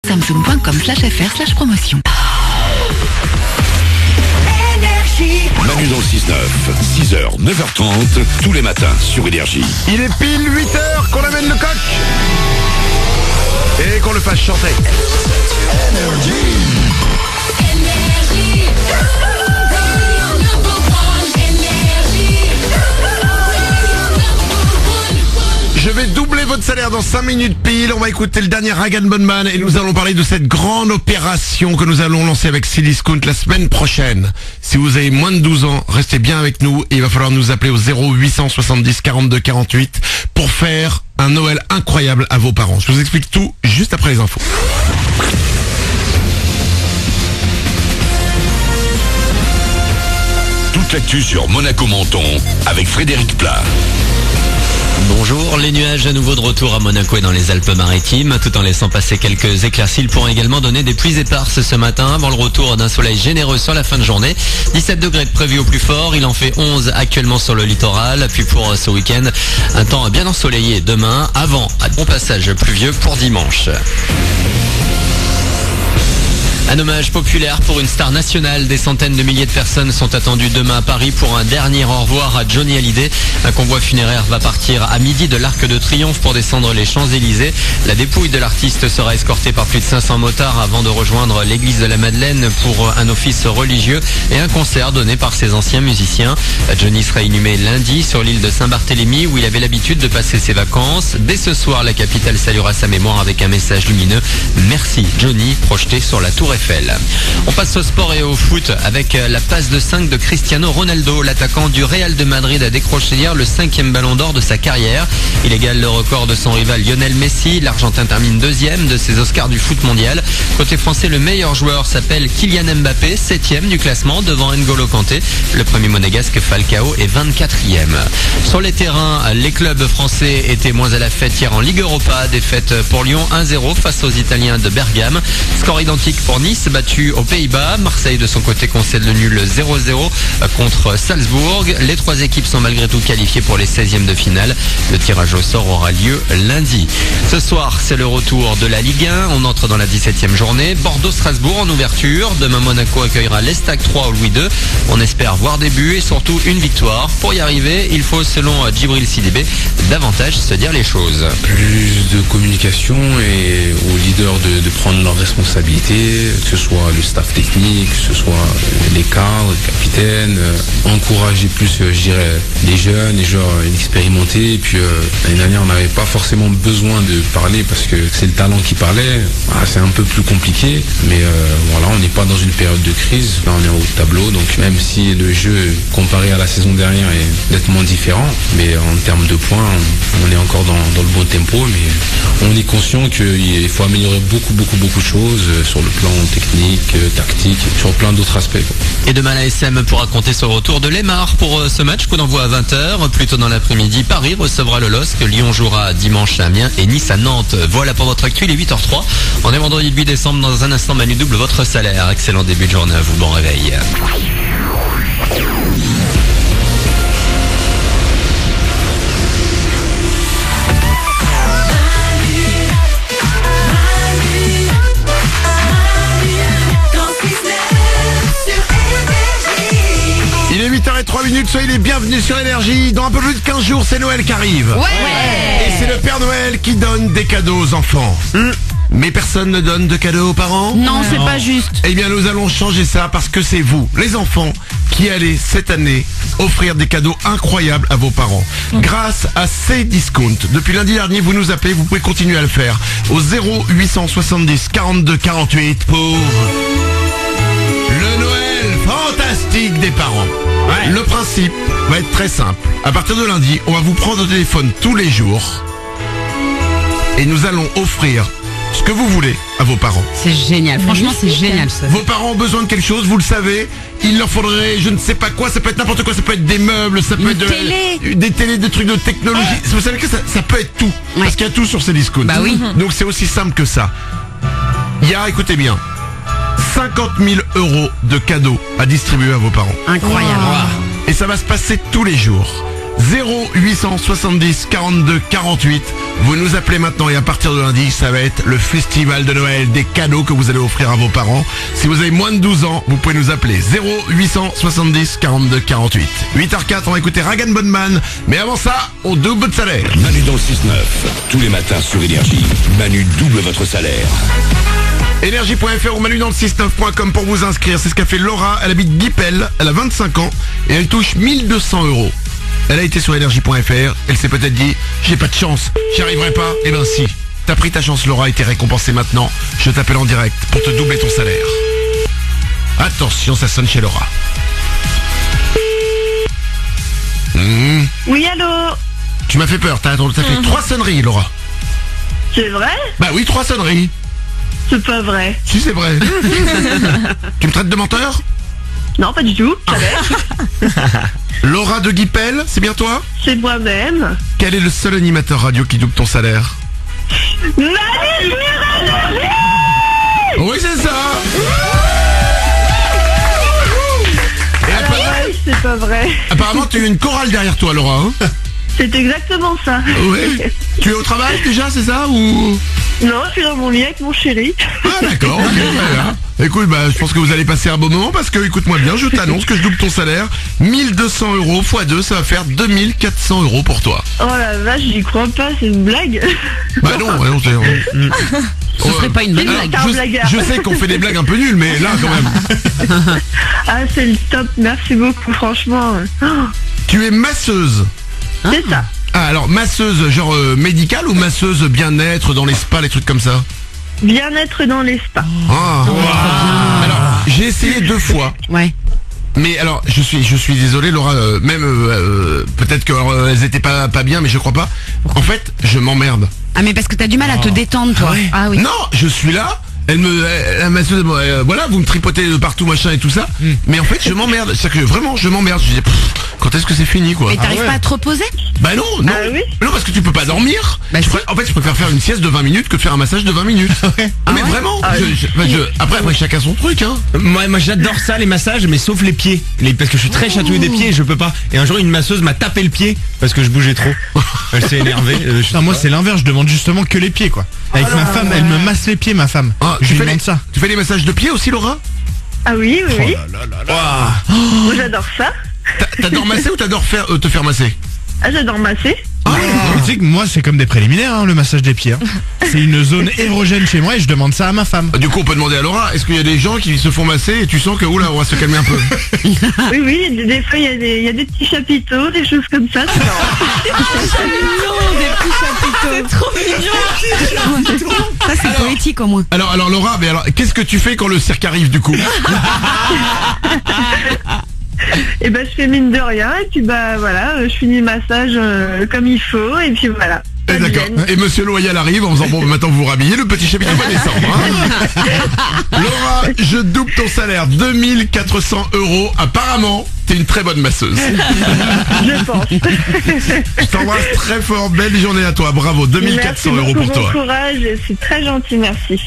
Samsung.com/fr/promotion. Manu dans le 6-9, 6h, 9h30, tous les matins sur Énergie. Il est pile 8h qu'on amène le coq et qu'on le fasse chanter. Je vais doubler votre salaire dans 5 minutes pile. On va écouter le dernier Rag & Bone Man et nous allons parler de cette grande opération que nous allons lancer avec Cdiscount la semaine prochaine. Si vous avez moins de 12 ans, restez bien avec nous et il va falloir nous appeler au 0870 42 48 pour faire un Noël incroyable à vos parents. Je vous explique tout juste après les infos. Toute l'actu sur Monaco Menton avec Frédéric Plat. Bonjour, les nuages à nouveau de retour à Monaco et dans les Alpes-Maritimes. Tout en laissant passer quelques éclaircies, ils pourront également donner des pluies éparses ce matin avant le retour d'un soleil généreux sur la fin de journée. 17 degrés de prévu au plus fort, il en fait 11 actuellement sur le littoral. Puis pour ce week-end, un temps bien ensoleillé demain avant un bon passage pluvieux pour dimanche. Un hommage populaire pour une star nationale. Des centaines de milliers de personnes sont attendues demain à Paris pour un dernier au revoir à Johnny Hallyday. Un convoi funéraire va partir à midi de l'Arc de Triomphe pour descendre les Champs-Élysées. La dépouille de l'artiste sera escortée par plus de 500 motards avant de rejoindre l'église de la Madeleine pour un office religieux et un concert donné par ses anciens musiciens. Johnny sera inhumé lundi sur l'île de Saint-Barthélemy où il avait l'habitude de passer ses vacances. Dès ce soir, la capitale saluera sa mémoire avec un message lumineux. Merci Johnny, projeté sur la Tour Eiffel. On passe au sport et au foot avec la passe de 5 de Cristiano Ronaldo. L'attaquant du Real de Madrid a décroché hier le 5e ballon d'or de sa carrière. Il égale le record de son rival Lionel Messi. L'Argentin termine 2e de ses Oscars du foot mondial. Côté français, le meilleur joueur s'appelle Kylian Mbappé, 7e du classement devant N'Golo Kanté. Le premier monégasque Falcao est 24e. Sur les terrains, les clubs français étaient moins à la fête hier en Ligue Europa. Défaite pour Lyon 1-0 face aux Italiens de Bergame. Score identique pour Nice, battu aux Pays-Bas. Marseille de son côté concède le nul 0-0 contre Salzbourg. Les trois équipes sont malgré tout qualifiées pour les 16e de finale. Le tirage au sort aura lieu lundi. Ce soir, c'est le retour de la Ligue 1. On entre dans la 17e journée. Bordeaux-Strasbourg en ouverture. Demain, Monaco accueillera l'Estac 3 au Louis II. On espère voir des buts et surtout une victoire. Pour y arriver, il faut, selon Djibril Sidibé, davantage se dire les choses. Plus de communication et aux leaders de prendre leurs responsabilités, que ce soit le staff technique, que ce soit les cadres, les capitaines, encourager plus, je dirais, les jeunes, les joueurs inexpérimentés. Et puis l'année dernière, on n'avait pas forcément besoin de parler parce que c'est le talent qui parlait. C'est un peu plus compliqué, mais voilà, on n'est pas dans une période de crise. Là, on est au haut de tableau, donc même si le jeu comparé à la saison dernière est nettement différent, mais en termes de points, on est encore dans le bon tempo, mais on est conscient qu'il faut améliorer beaucoup de choses sur le plan technique, tactique, sur plein d'autres aspects. Et demain, la SM pourra compter sur le retour de Lemar pour ce match qu'on envoie à 20h. Plus tôt dans l'après-midi, Paris recevra le LOSC. Lyon jouera dimanche à Amiens et Nice à Nantes. Voilà pour votre actu, il est 8h03. On est vendredi 8 décembre. Dans un instant, Manu double votre salaire. Excellent début de journée à vous. Bon réveil. Il est 8h03, soyez les bienvenus sur Énergie. Dans un peu plus de 15 jours, c'est Noël qui arrive. Ouais. Et c'est le Père Noël qui donne des cadeaux aux enfants. Mais personne ne donne de cadeaux aux parents? Non, c'est pas juste. Eh bien, nous allons changer ça parce que c'est vous, les enfants, qui allez cette année offrir des cadeaux incroyables à vos parents. Grâce à Cdiscount. Depuis lundi dernier, vous nous appelez, vous pouvez continuer à le faire. Au 0870 42 48 pour le Noël fantastique des parents. Le principe va être très simple. À partir de lundi, on va vous prendre au téléphone tous les jours et nous allons offrir ce que vous voulez à vos parents. C'est génial, franchement c'est génial ça. Vos parents ont besoin de quelque chose, vous le savez. Il leur faudrait je ne sais pas quoi, ça peut être n'importe quoi, ça peut être des meubles, ça peut être des télés, des trucs de technologie. Vous savez que ça peut être tout, parce qu'il y a tout sur Cdiscount. Bah oui. Donc c'est aussi simple que ça. Il y a, écoutez bien, 50 000 € de cadeaux à distribuer à vos parents. Incroyable. Et ça va se passer tous les jours. 0870 42 48. Vous nous appelez maintenant et à partir de lundi, ça va être le festival de Noël, des cadeaux que vous allez offrir à vos parents. Si vous avez moins de 12 ans, vous pouvez nous appeler 0870 42 48. 8h04, on va écouter Rag Bone Man. Mais avant ça, on double votre salaire. Manu dans le 6-9. Tous les matins sur Énergie. Manu double votre salaire. Énergie.fr ou Manu dans le 69.com pour vous inscrire. C'est ce qu'a fait Laura. Elle habite Guipel. Elle a 25 ans et elle touche 1200 €. Elle a été sur Énergie.fr. Elle s'est peut-être dit, j'ai pas de chance, j'y arriverai pas. Eh ben si, t'as pris ta chance Laura et t'es récompensée maintenant. Je t'appelle en direct pour te doubler ton salaire. Attention, ça sonne chez Laura. Oui, allô? Tu m'as fait peur, t'as fait 3 sonneries Laura. C'est vrai? Bah oui, 3 sonneries. C'est pas vrai. Si c'est vrai. Tu me traites de menteur? Non, pas du tout. Laura de Guipel, c'est bien toi? C'est moi-même. Quel est le seul animateur radio qui double ton salaire? Manu! Oui, c'est ça. Et Ouais, c'est pas vrai. apparemment, tu as une chorale derrière toi, Laura. Hein? C'est exactement ça. Oui. Tu es au travail déjà, c'est ça ou? Non, je suis dans mon lit avec mon chéri. Ah d'accord, ok, très bien. Écoute, je pense que vous allez passer un bon moment parce que, écoute-moi bien, je t'annonce que je double ton salaire. 1200 € x 2, ça va faire 2400 € pour toi. Oh la vache, j'y crois pas, c'est une blague. Bah non, c'est... Ce serait pas une bonne Alors, blague. un blagueur. je sais qu'on fait des blagues un peu nulles, mais là quand même. Ah, c'est le top, merci beaucoup, franchement. Oh, Tu es masseuse. c'est ça. Ah alors, masseuse genre médicale ou masseuse bien-être dans les spas, les trucs comme ça? Bien-être dans les spas. Ah. Alors, j'ai essayé 2 fois. Ouais. Mais alors, je suis désolé Laura, peut-être qu'elles étaient pas bien, mais je crois pas. En fait, je m'emmerde. Ah, mais parce que t'as du mal à te détendre, toi. Ah oui. Non, je suis là, la masseuse, voilà, vous me tripotez de partout, machin et tout ça. Mais en fait, je m'emmerde. C'est-à-dire que vraiment, je m'emmerde. Je dis, quand est-ce que c'est fini, quoi? Mais t'arrives pas à te reposer? Bah non. Ah oui? Non, parce que tu peux pas dormir. Bah si. En fait, je préfère faire une sieste de 20 minutes que de faire un massage de 20 minutes. Mais vraiment, après chacun son truc, hein. Moi j'adore ça, les massages, mais sauf les pieds. Parce que je suis très chatouillé des pieds et je peux pas. Et un jour une masseuse m'a tapé le pied parce que je bougeais trop. Elle s'est énervée. Moi c'est l'inverse, je demande justement que les pieds quoi. Avec ma femme, elle me masse les pieds ma femme. Ah, Je lui demande ça. Tu fais des massages de pieds aussi, Laura? Ah oui, oui, oui. Moi, j'adore ça. T'adores masser ou t'adores te faire masser? Ah, j'adore masser. Tu sais que moi c'est comme des préliminaires hein, le massage des pieds. Hein. C'est une zone érogène chez moi et je demande ça à ma femme. Du coup, on peut demander à Laura, est-ce qu'il y a des gens qui se font masser et tu sens que, oula, on va se calmer un peu? Oui, oui, des fois, il y a des petits chapiteaux, des choses comme ça. C'est marrant. C'est trop mignon. Ça, c'est poétique au moins. Alors Laura, mais alors, qu'est-ce que tu fais quand le cirque arrive du coup? Et ben, je fais mine de rien, et puis voilà, je finis le massage comme il faut, et puis voilà. Pas de D'accord. gêne. Et Monsieur Loyal arrive en faisant, bon, maintenant vous vous rhabillez, le petit chapitre va descendre. Hein. Laura, je double ton salaire, 2400 €. Apparemment, t'es une très bonne masseuse. Je pense. Je t'embrasse très fort, belle journée à toi, bravo, 2400 € Merci pour beaucoup, toi. bon courage, c'est très gentil, merci.